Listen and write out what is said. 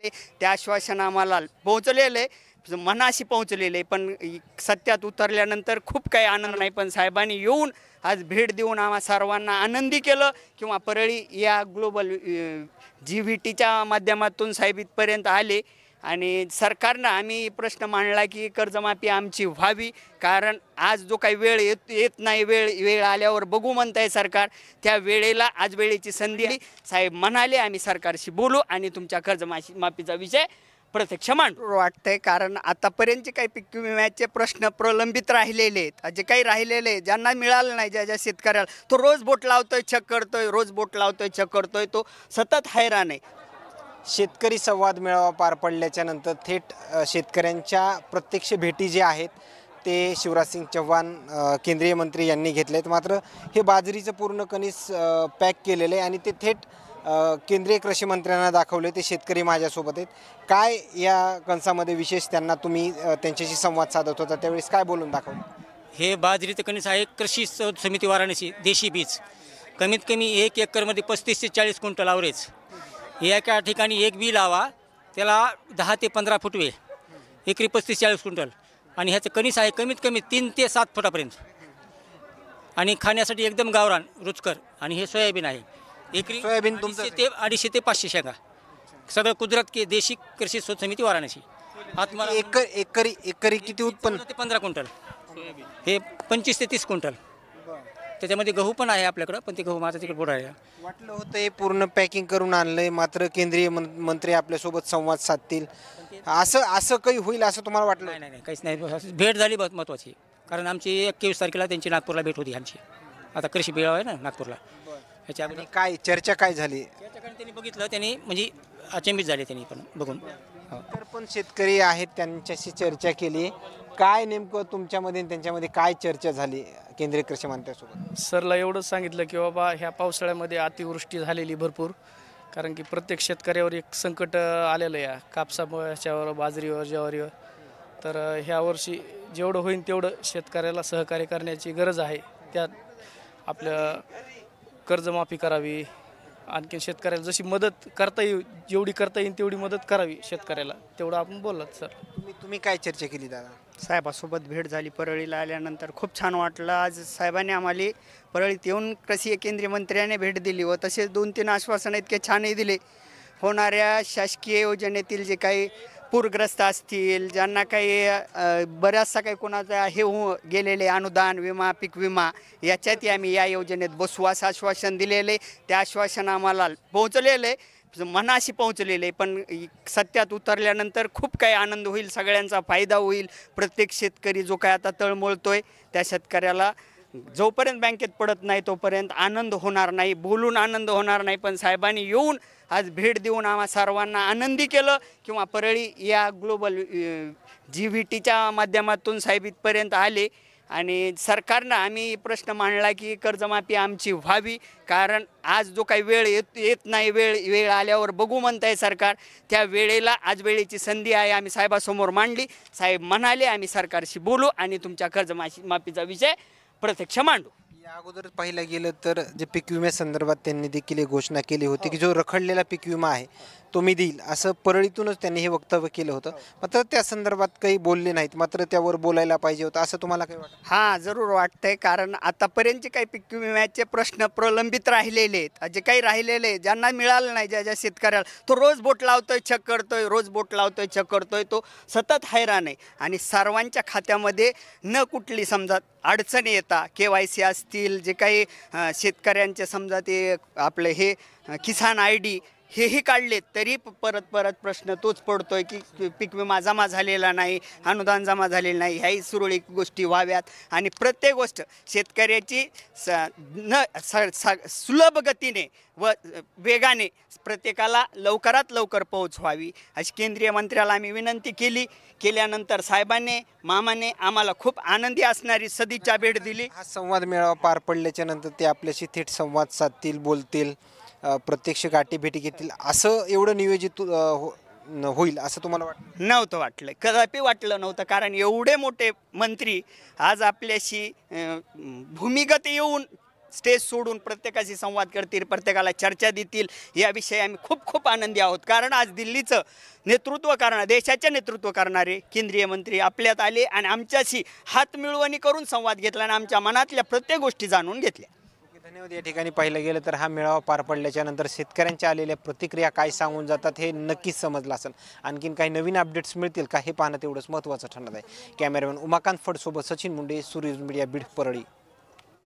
ते आश्वासन आम्हाला पोहोचलेलं आहे, मनाशी पोहोचलेलं आहे, पण सत्यात उतरल्यानंतर खूप काही आनंद नाही. पण साहेबांनी येऊन आज भेट देऊन आम्हा सर्वांना आनंदी केलं. किंवा परळी या ग्लोबल GVTच्या माध्यमातून साहेब इथपर्यंत आले आणि सरकारनं आम्ही प्रश्न मांडला की कर्जमाफी आमची व्हावी, कारण आज जो काही वेळ येत नाही, वेळ आल्यावर बघू म्हणताय सरकार, त्या वेळेला आज वेळेची संधी साहेब म्हणाले आम्ही सरकारशी बोलू आणि तुमच्या कर्जमाफीचा विषय प्रत्यक्ष मांडू वाटतंय. कारण आतापर्यंतचे काही पीक विम्याचे प्रश्न प्रलंबित राहिलेले आहेत, जे काही राहिलेले ज्यांना मिळालं नाही, ज्या शेतकऱ्याला तो रोज बोट लावतोय चेक करतोय, रोज बोट लावतोय चेक करतोय, तो सतत हैराण आहे. शेतकरी संवाद मेळावा पार पडल्याच्या नंतर थेट शेतकऱ्यांच्या प्रत्यक्ष भेटी जे आहेत ते शिवराजसिंग चौहान केंद्रीय मंत्री यांनी घेतलेत. मात्र हे बाजरीचं पूर्ण कणीस पॅक केलेलं आहे आणि ते थेट केंद्रीय कृषी मंत्र्यांना दाखवले. ते शेतकरी माझ्यासोबत आहेत. काय या कणसामध्ये विशेष त्यांना तुम्ही त्यांच्याशी संवाद साधत होता त्यावेळेस काय बोलून दाखवलं? हे बाजरीचं कणीस आहे कृषी समिती वाराणसी देशी बीज. कमीत कमी 1 एकरमध्ये 35 ते 40 क्विंटल ॲव्हरेज. एका ठिकाणी एक बी लावा त्याला 10 ते 15 फुटवे, एकरी 35-40 क्विंटल. आणि ह्याचं कणीस आहे कमीत कमी 3 ते 7 फुटापर्यंत आणि खाण्यासाठी एकदम गावरान रुचकर. आणि हे सोयाबीन आहे, एकरी सोयाबीन 250 ते 500 शेंगा. सगळं कुदरत के देशी कृषी समिती वाराणसी. एकरी किती उत्पन्न? ते 15 क्विंटल, हे 25 ते 30 क्विंटल. त्याच्यामध्ये गहू पण आहे आपल्याकडं, पण ते गहू माझं तिकडे पुढे आहे. वाटलं होतं हे पूर्ण पॅकिंग करून आणलंय, मात्र केंद्रीय मंत्री आपल्यासोबत संवाद साधतील असं काही होईल असं तुम्हाला वाटलं? नाही नाही काहीच नाही. भेट झाली बहुत महत्त्वाची, कारण आमची 21 तारखेला त्यांची नागपूरला भेट होती आमची. आता कृषी मेळावा आहे ना नागपूरला, ह्याच्या अगोदर काय चर्चा काय झाली? त्यांनी बघितलं, त्यांनी म्हणजे अचंबित झाले त्यांनी पण बघून. तर पण शेतकरी आहेत त्यांच्याशी चर्चा केली. काय नेमकं तुमच्यामध्ये आणि त्यांच्यामध्ये काय चर्चा झाली केंद्रीय कृषी मंत्र्यांसोबत? सरला एवढंच सांगितलं की बाबा ह्या पावसाळ्यामध्ये अतिवृष्टी झालेली भरपूर, कारण की प्रत्येक शेतकऱ्यावर एक संकट आलेलं आहे कापसामुळे, ह्याच्यावर बाजरीवर, ज्वारीवर. तर ह्या वर्षी जेवढं होईल तेवढं शेतकऱ्याला सहकार्य करण्याची गरज आहे. त्यात आपलं कर्जमाफी करावी, आणखी शेतकऱ्याला जशी मदत करता येईल, जेवढी करता येईल तेवढी मदत करावी शेतकऱ्याला, तेवढं आपण बोललात सर. तुम्ही काय चर्चा केली दादा? साहेबासोबत भेट झाली परळीला आल्यानंतर, खूप छान वाटलं. आज साहेबांनी आम्हाला परळीत येऊन कृषी केंद्रीय मंत्र्याने भेट दिली व तसेच 2-3 आश्वासनं इतके छानही दिले. होणाऱ्या शासकीय योजनेतील जे काही पूरग्रस्त असतील, ज्यांना काही बऱ्याचसा काही कोणाचा हे गेलेले अनुदान, विमा, पीक विमा, याच्यातही आम्ही या योजनेत बसू असं आश्वासन दिलेले. ते आश्वासन आम्हाला पोहोचलेलं आहे, मनाशी पोहोचलेले, पण सत्यात उतरल्यानंतर खूप काही आनंद होईल, सगळ्यांचा फायदा होईल. प्रत्येक शेतकरी जो काय आता तळमळतोय त्या शेतकऱ्याला जोपर्यंत बँकेत पडत नाही तोपर्यंत आनंद होणार नाही, बोलून आनंद होणार नाही. पण साहेबांनी येऊन आज भेट देऊन आम्हा सर्वांना आनंदी केलं. किंवा परळी या ग्लोबल GVTच्या माध्यमातून साहेब इथपर्यंत आले आणि सरकारनं आम्ही प्रश्न मांडला की कर्जमाफी आमची व्हावी, कारण आज जो काही वेळ येत नाही, वेळ आल्यावर बघू म्हणताय सरकार, त्या वेळेला आज वेळेची संधी आहे, आम्ही साहेबासमोर मांडली. साहेब म्हणाले आम्ही सरकारशी बोलू आणि तुमच्या कर्जमाफीचा विषय प्रत्यक्ष मांडू. या अगोदर पाहिलं गेलं तर जे पीक विम्यासंदर्भात त्यांनी देखील एक घोषणा केली होती की जो रखडलेला पीक विमा आहे तो मी देईल, असं परळीतूनच त्यांनी हे वक्तव्य केलं होतं. मात्र त्या संदर्भात काही बोलले नाहीत, मात्र त्यावर बोलायला पाहिजे होतं असं तुम्हाला काही वाटतं? हां, जरूर वाटतंय. कारण आतापर्यंतचे काही पीक विम्याचे प्रश्न प्रलंबित राहिलेले आहेत, जे काही राहिलेले ज्यांना मिळालं नाही, ज्या ज्या तो रोज बोट लावतोय चेक करतोय, रोज बोट लावतोय चेक करतोय, तो सतत हैराण आहे. आणि सर्वांच्या खात्यामध्ये न कुठली समजा अडचणी येतात, KYC असतील, जे काही शेतकऱ्यांचे समजा ते आपलं हे किसान ID हेही काढलेत, तरी परत प्रश्न तोच पडतोय की पीक विमा जमा झालेला नाही, अनुदान जमा झालेलं नाही. ह्याही सुरळीत गोष्टी व्हाव्यात आणि प्रत्येक गोष्ट शेतकऱ्याची सुलभ गतीने व वेगाने प्रत्येकाला लवकरात लवकर पोहोच व्हावी अशी केंद्रीय मंत्र्याला आम्ही विनंती केल्यानंतर साहेबांनी मामाने आम्हाला खूप आनंदी असणारी सदिच्छा भेट दिली. हा संवाद मेळावा पार पडल्याच्या नंतर ते आपल्याशी थेट संवाद साधतील, बोलतील, प्रत्यक्ष गाठीभेटी घेतील असं एवढं नियोजित होईल असं तुम्हाला नव्हतं वाटलं, कदापि वाटलं नव्हतं. कारण एवढे मोठे मंत्री आज आपल्याशी भूमिगत येऊन स्टेज सोडून प्रत्येकाशी संवाद करतील, प्रत्येकाला चर्चा देतील, याविषयी आम्ही खूप खूप आनंदी आहोत. कारण आज दिल्लीचं नेतृत्व करणारे, देशाचे नेतृत्व करणारे केंद्रीय मंत्री आपल्यात आले आणि आमच्याशी हातमिळवणी करून संवाद घेतला आणि आमच्या मनातल्या प्रत्येक गोष्टी जाणून घेतल्या. धन्यवाद. या ठिकाणी पाहिलं गेलं तर हा मेळावा पार पडल्याच्या नंतर शेतकऱ्यांच्या आलेल्या प्रतिक्रिया काय सांगून जातात हे नक्कीच समजलं असेल. आणखीन काही नवीन अपडेट्स मिळतील का हे पाहणं तेवढंच महत्त्वाचं ठरणार आहे. कॅमेरामॅन उमाकांत फडसोबत सचिन मुंडे, सूर्य मीडिया, बीड, परळी.